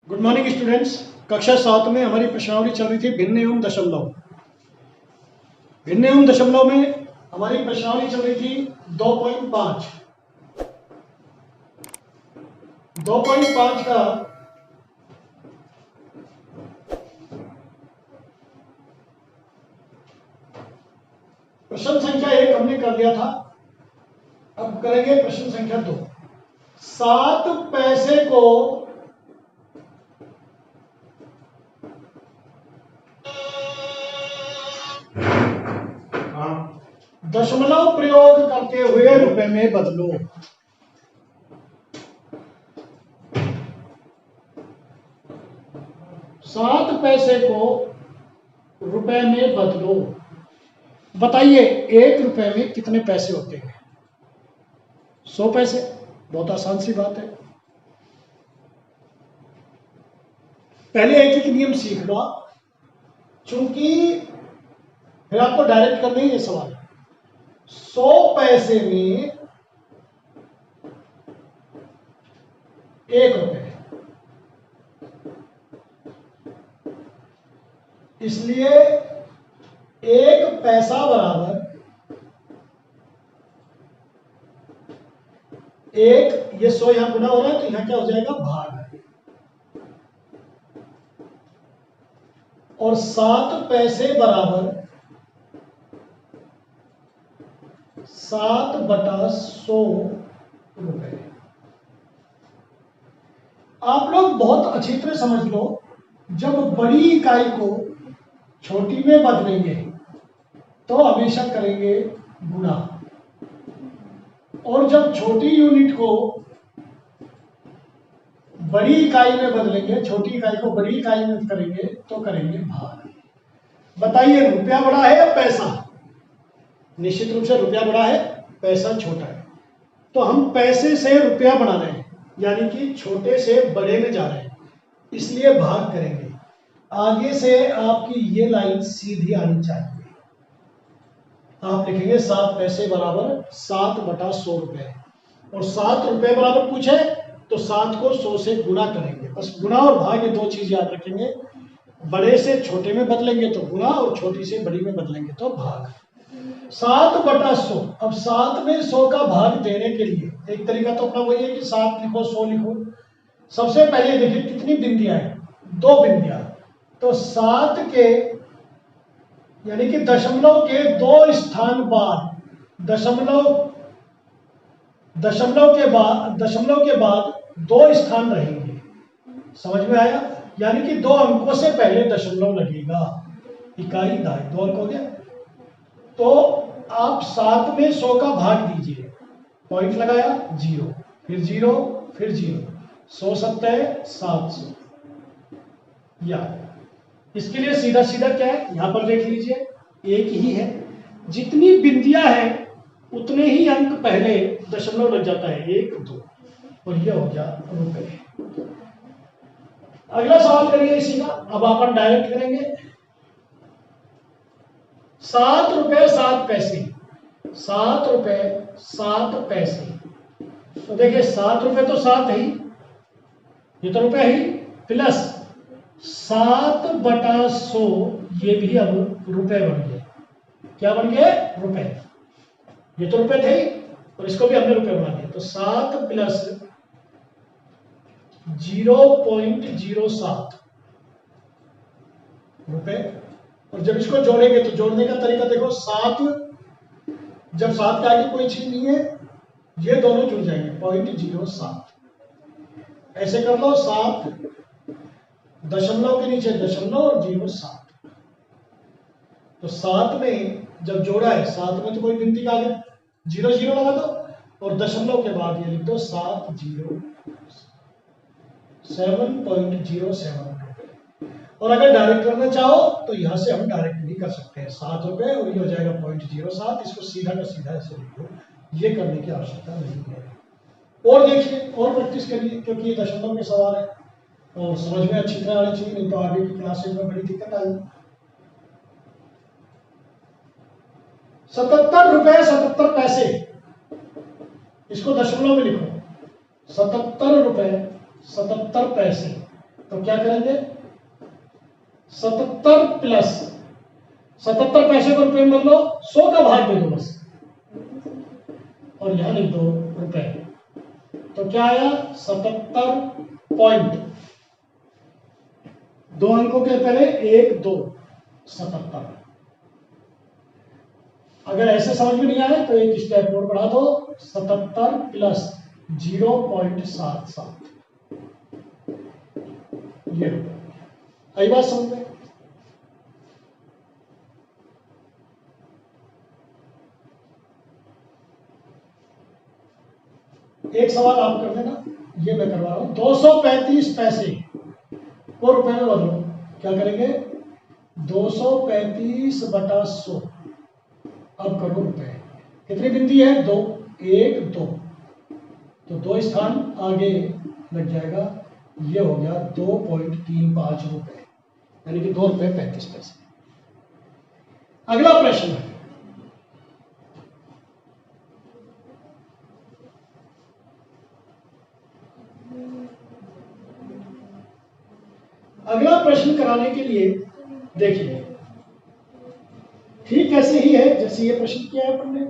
Good morning students. कक्षा 7 में हमारी प्रश्नावली चल रही थी भिन्न एवं दशमलव। भिन्न एवं दशमलव में हमारी प्रश्नावली चल रही थी 2.5। 2.5 का प्रश्न संख्या 1 हमने कर लिया था। अब करेंगे प्रश्न संख्या 2। 7 पैसे को दशमलव प्रयोग करते हुए रुपए में बदलो। सात पैसे को रुपए में बदलो। बताइए 1 रुपए में कितने पैसे होते हैं? 100 पैसे। बहुत आसान सी बात है। पहले एक एक नियम सीख लो, चूंकि फिर आपको डायरेक्ट करना ही ये सवाल। 100 पैसे में 1 रुपए, इसलिए 1 पैसा बराबर 1। ये 100 यहां गुना हो रहा है तो यहां क्या हो जाएगा? भाग। और 7 पैसे बराबर 7/100 रुपए। आप लोग बहुत अच्छी तरह समझ लो, जब बड़ी इकाई को छोटी में बदलेंगे तो हमेशा करेंगे गुणा, और जब छोटी यूनिट को बड़ी इकाई में बदलेंगे, छोटी इकाई को बड़ी इकाई में करेंगे तो करेंगे भाग। बताइए रुपया बड़ा है या पैसा? निश्चित रूप से रुपया बड़ा है, पैसा छोटा है। तो हम पैसे से रुपया बना रहे हैं, यानी कि छोटे से बड़े में जा रहे हैं, इसलिए भाग करेंगे। आगे से आपकी ये लाइन सीधी आनी चाहिए। आप लिखेंगे 7 पैसे बराबर 7/100 रुपए, और 7 रुपए बराबर पूछे तो 7 को 100 से गुणा करेंगे। बस गुणा और भाग ये 2 चीज याद रखेंगे। बड़े से छोटे में बदलेंगे तो गुणा, और छोटी से बड़ी में बदलेंगे तो भाग। 7/100। अब 7 में 100 का भाग देने के लिए एक तरीका तो अपना वही है कि 7 लिखो 100 लिखो। सबसे पहले देखिए कितनी बिंदियां हैं? 2 बिंदियां। तो 7 के यानी कि दशमलव के 2 स्थान बाद, दशमलव के बाद 2 स्थान रहेंगे। समझ में आया? यानी कि 2 अंकों से पहले दशमलव लगेगा। इकाई दाई 2 अंक हो गया। तो आप 7 में 100 का भाग दीजिए, पॉइंट लगाया 0, फिर 0, फिर 0, 100 7 700। या इसके लिए सीधा सीधा क्या है, यहां पर देख लीजिए, एक ही है। जितनी बिंदियां हैं उतने ही अंक पहले दशमलव लग जाता है, 1 2, और यह हो गया रुपए। अगला सवाल करिए इसी का। अब अपन डायरेक्ट करेंगे। 7 रुपए 7 पैसे। 7 रुपए 7 पैसे। तो देखिए 7 रुपए तो 7 है ही, ये तो रुपए ही, प्लस 7/100, ये भी अब रुपए बन गए। क्या बन गए? रुपए। ये तो रुपए थे ही, और इसको भी हमने रुपए बना दिया। तो 7 प्लस 0.07 रुपए। और जब इसको जोड़ेंगे तो जोड़ने का तरीका देखो, 7 जब 7 के आगे कोई चीज नहीं है, ये दोनों जुड़ जाएंगे, 0.07। ऐसे कर लो, 7 दशमलव के नीचे दशमलव और 0.7। तो 7 में जब जोड़ा है, 7 में तो कोई गिनती का आगे 0 0 लगा दो, और दशमलव के बाद ये लिख दो 707.07 रुपए। और अगर डायरेक्ट करना चाहो तो यहां से हम डायरेक्ट भी कर सकते हैं, 7 रुपए और ये हो जाएगा 0.07। इसको सीधा का सीधा ऐसे लिखो, ये करने की आवश्यकता नहीं है। और देखिए और प्रैक्टिस करिए, क्योंकि ये दशमलव के सवाल है और समझ में अच्छी तरह आनी चाहिए, नहीं तो आगे की क्लासेज में बड़ी दिक्कत आएगी। 77 रुपए 77 पैसे, इसको दशमलव में लिखो। 77 रुपए 77 पैसे। तो क्या करेंगे 77 प्लस 77 पैसे को रुपए में बदलो, 100 का भाग दे दो बस और यहां लिख दो रुपए। तो क्या आया 77 पॉइंट, 2 अंकों के पहले 1 2 77। अगर ऐसे समझ में नहीं आए तो एक स्टेप और बढ़ा दो, 77 प्लस 0.77 ये रुपए। आई बात समझ में? एक सवाल आप कर देना, ये मैं करवा रहा हूं। 235 पैसे को रुपए में बदलो, क्या करेंगे 235 बटा 100। अब करो रुपए, कितनी बिंदी है 2, 1 2, तो 2 स्थान आगे लग जाएगा, ये हो गया 2.35 रुपए, यानी कि 2 रुपए 35 पैसे। अगला प्रश्न है, अगला प्रश्न कराने के लिए देखिए ठीक ऐसे ही है जैसे ये प्रश्न किया है हमने।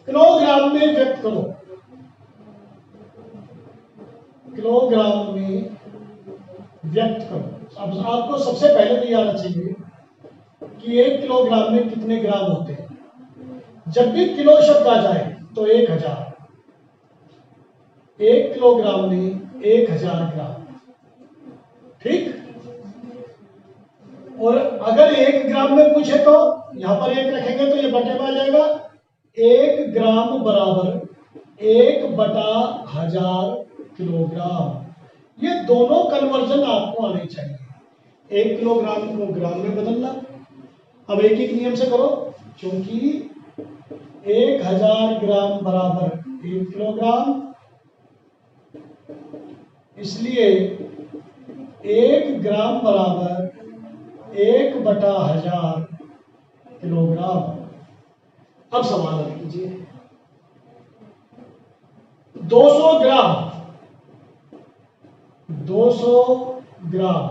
किलोग्राम में व्यक्त करो, किलोग्राम में व्यक्त करो। अब आपको सबसे पहले तो ये आना चाहिए कि 1 किलोग्राम में कितने ग्राम होते हैं। जब भी किलो शब्द आ जाए तो 1000, 1 किलोग्राम में 1000 ग्राम, ठीक। और अगर 1 ग्राम में पूछे तो यहां पर 1 रखेंगे तो ये बटे में आ जाएगा, 1 ग्राम बराबर 1 बटा 1000 किलोग्राम। ये दोनों कन्वर्जन आपको आने चाहिए। 1 किलोग्राम को ग्राम में बदलना, अब एक एक नियम से करो, क्योंकि 1000 ग्राम बराबर 1 किलोग्राम, इसलिए 1 ग्राम बराबर 1 बटा 1000 किलोग्राम। अब सवाल हल कीजिए, 200 ग्राम, 200 ग्राम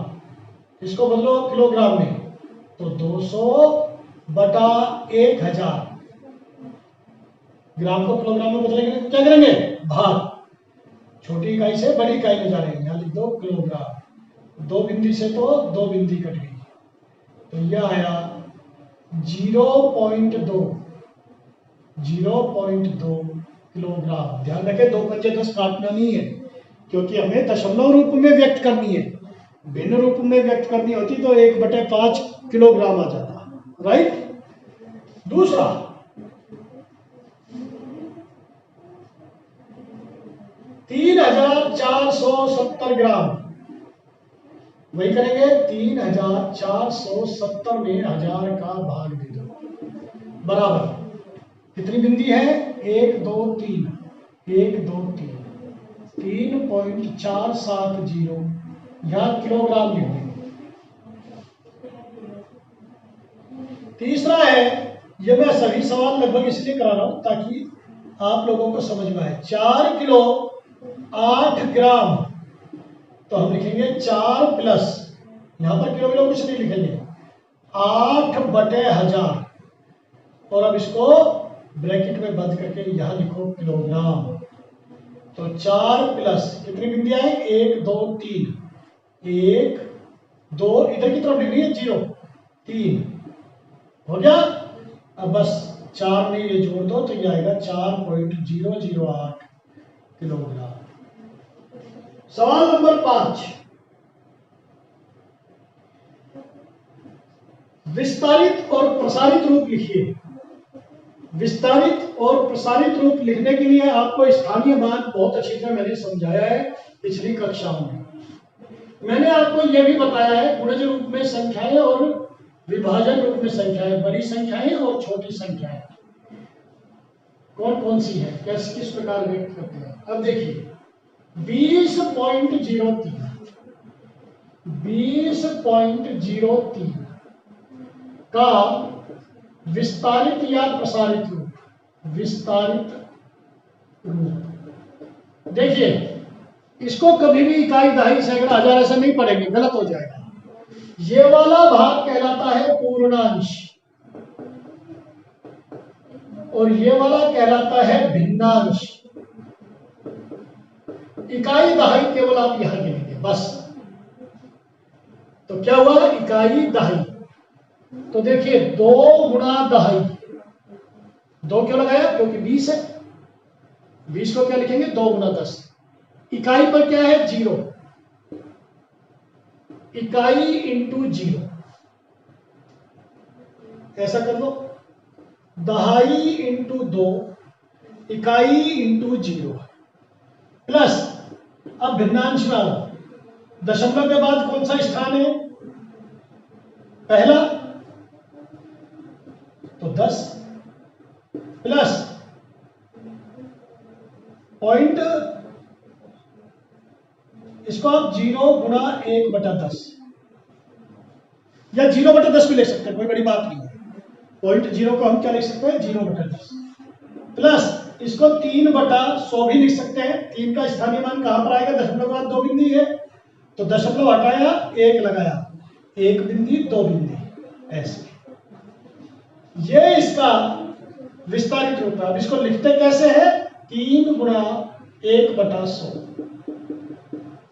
इसको बदलो किलोग्राम में, तो 200 बटा 1000, ग्राम को किलोग्राम में बदलेंगे तो क्या करेंगे भाग, छोटी इकाई से बड़ी इकाई में जा रहे हैं, यहां लिख दो किलोग्राम, 2 बिंदी से तो 2 बिंदी कट गई, तो यह आया 0.2 किलोग्राम। ध्यान रखें 2 पंजे 10 काटना नहीं है, क्योंकि हमें दशमलव रूप में व्यक्त करनी है। भिन्न रूप में व्यक्त करनी होती तो 1/5 किलोग्राम आ जाता, राइट। दूसरा, तीन 3470 ग्राम, वही करेंगे 3470 में 1000 का भाग दे दो, बराबर कितनी बिंदी है 1 2 3, 1 2 3, 3.470 यहां किलोग्राम लिख देंगे। तीसरा है, ये मैं सभी सवाल लगभग इसलिए करा रहा हूं ताकि आप लोगों को समझ में आए। 4 किलो 8 ग्राम, तो हम लिखेंगे 4 प्लस, यहां पर किलो किलो कुछ नहीं लिखेंगे, 8 बटे 1000, और अब इसको ब्रैकेट में बंद करके यहां लिखो किलोग्राम। तो 4 प्लस कितनी बिंदियां हैं 1 2 3, 1 2 इधर की तरफ लिखनी है 0 3 हो गया। अब बस 4 में ये जोड़ दो तो ये आएगा 4.008 किलोग्राम। सवाल नंबर 5, विस्तारित और प्रसारित रूप लिखिए। विस्तारित और प्रसारित रूप लिखने के लिए आपको स्थानीय मान बहुत अच्छी तरह मैंने समझाया है पिछली कक्षाओं में। मैंने आपको यह भी बताया है गुणज रूप में संख्याएं और विभाजन रूप में संख्याएं, बड़ी संख्याएं और छोटी संख्याएं कौन कौन सी है, कैसे किस प्रकार व्यक्त करते हैं। अब देखिए 20.03 का विस्तारित या प्रसारित रूप, विस्तारित रूप देखिए इसको कभी भी इकाई, दहाई, सैकड़ा, हजार ऐसा नहीं पढ़ेंगे, गलत हो जाएगा। ये वाला भाग कहलाता है पूर्णांश और ये वाला कहलाता है भिन्नांश। इकाई दहाई केवल आप यहां गिनेंगे बस। तो क्या हुआ, इकाई दहाई। तो देखिए 2 गुणा दहाई, 2 क्यों लगाया, क्योंकि 20 है। 20 को क्या लिखेंगे, 2 गुणा 10। इकाई पर क्या है, 0। इकाई इंटू 0, ऐसा कर लो। दहाई इंटू 2, इकाई इंटू 0 प्लस, अब भिन्नांश में आओ। दशमलव के बाद कौन सा स्थान है, पहला, तो 10 प्लस पॉइंट, इसको आप 0 गुणा 1/10 या 0/10 भी लिख सकते हैं, कोई बड़ी बात नहीं है। पॉइंट 0 को हम क्या लिख सकते हैं, 0/10 प्लस इसको 3/100 भी लिख सकते हैं। 3 का स्थानीय मान कहां पर आएगा, दशमलव के बाद 2 बिंदी है, तो दशमलव हटाया, 1 लगाया, 1 बिंदी 2 बिंदी, ऐसे। ये इसका विस्तारित रूप है। अब इसको लिखते कैसे है, 3 गुणा 1/100,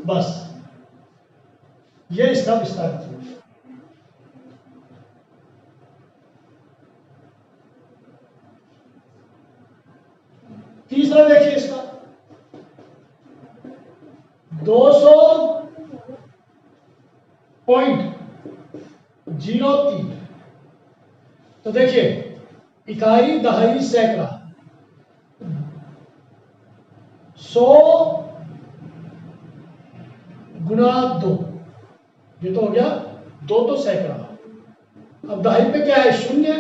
बस ये इसका विस्तारित रूप है। तीसरा देखिए इसका 200.03। तो देखिए इकाई, दहाई, सैकड़ा, 100 गुणा 2, ये तो हो गया 2 तो सैकड़ा। अब दहाई पे क्या है, 0,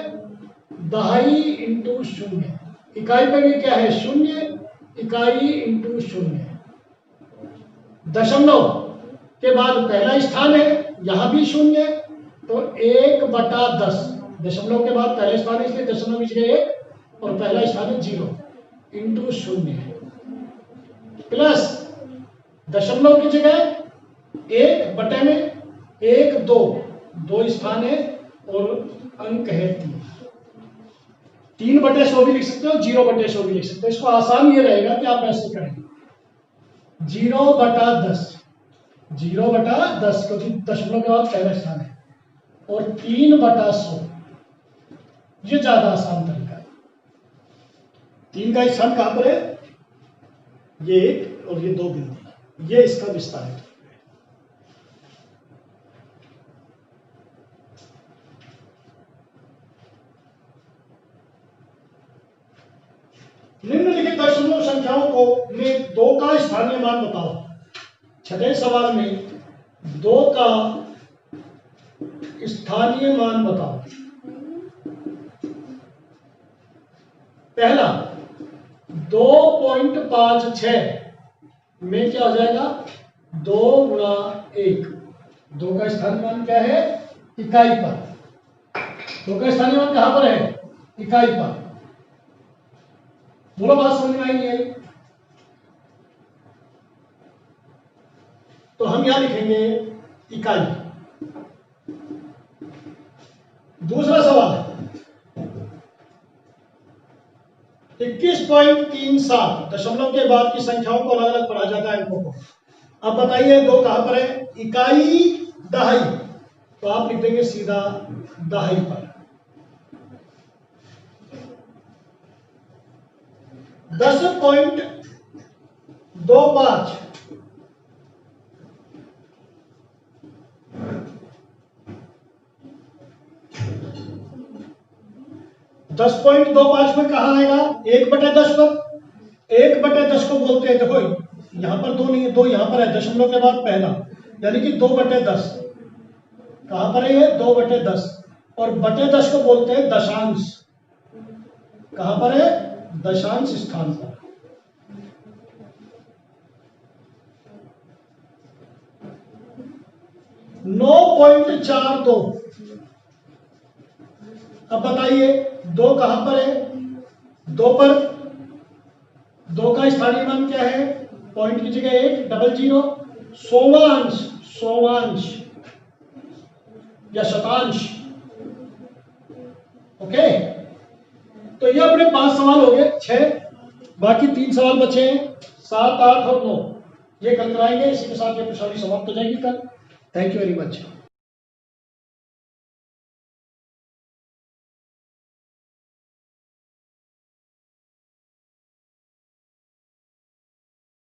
दहाई इंटू 0। इकाई पे भी क्या है, 0, इकाई इंटू 0। दशमलव के बाद पहला स्थान है, यहां भी 0, तो 1/10। दशमलव के बाद पहला स्थान है, इसलिए दशमलव की जगह 1 और पहला स्थान है 0 इंटू 0 प्लस दशमलव की जगह 1 में 1, 2 स्थान है और अंक है 3। 3/100 भी लिख सकते हो, 0/100 भी लिख सकते हो। इसको आसान ये रहेगा कि आप ऐसे करेंगे 0/10, 0/10 क्योंकि दशमलव के बाद पहला स्थान है, और 3/100, ये ज्यादा आसान तरीका है। 3 का स्थान कहां पर है, ये 1 और ये 2 बिंदु, ये इसका विस्तार है। निम्नलिखित दशमलव संख्याओं को में 2 का स्थानीय मान बताओ। छठे सवाल में 2 का स्थानीय मान बताओ। पहला 2.56 में क्या हो जाएगा, 2 गुणा 1। 2 का स्थानीय मान क्या है, इकाई पर। 2 का स्थानीय मान कहां पर है, इकाई पर। बोलो, बात समझ में आई नहीं आई? तो हम यहां लिखेंगे इकाई। दूसरा सवाल 21.37। दशमलव के बाद की संख्याओं को अलग अलग पढ़ा जाता है अंकों को। अब बताइए 2 कहां पर है, इकाई, दहाई, तो आप लिख देंगे सीधा दहाई पर। 10.25 10.25 में कहा आएगा, 1/10 पर। 1/10 को बोलते हैं, देखो यहां पर 2 नहीं है, 2 यहां पर है, दशमलव के बाद पहला, यानी कि 2/10। कहां पर है ये, 2/10। और बटे 10 को बोलते हैं दशांश। कहां पर है, दशांश स्थान पर। नौ 9.42। अब बताइए 2 कहां पर है, 2 पर। 2 का स्थानीय मान क्या है, पॉइंट की जगह 1, डबल जीरो, सोवांश, सोवांश या शतांश। ओके, तो ये अपने 5 सवाल हो गए, 6, बाकी 3 सवाल बचे हैं, 7, 8 और 9। ये कल कराएंगे। इसी के साथ ये प्रश्नावली समाप्त हो जाएगी कल। Thank you very much.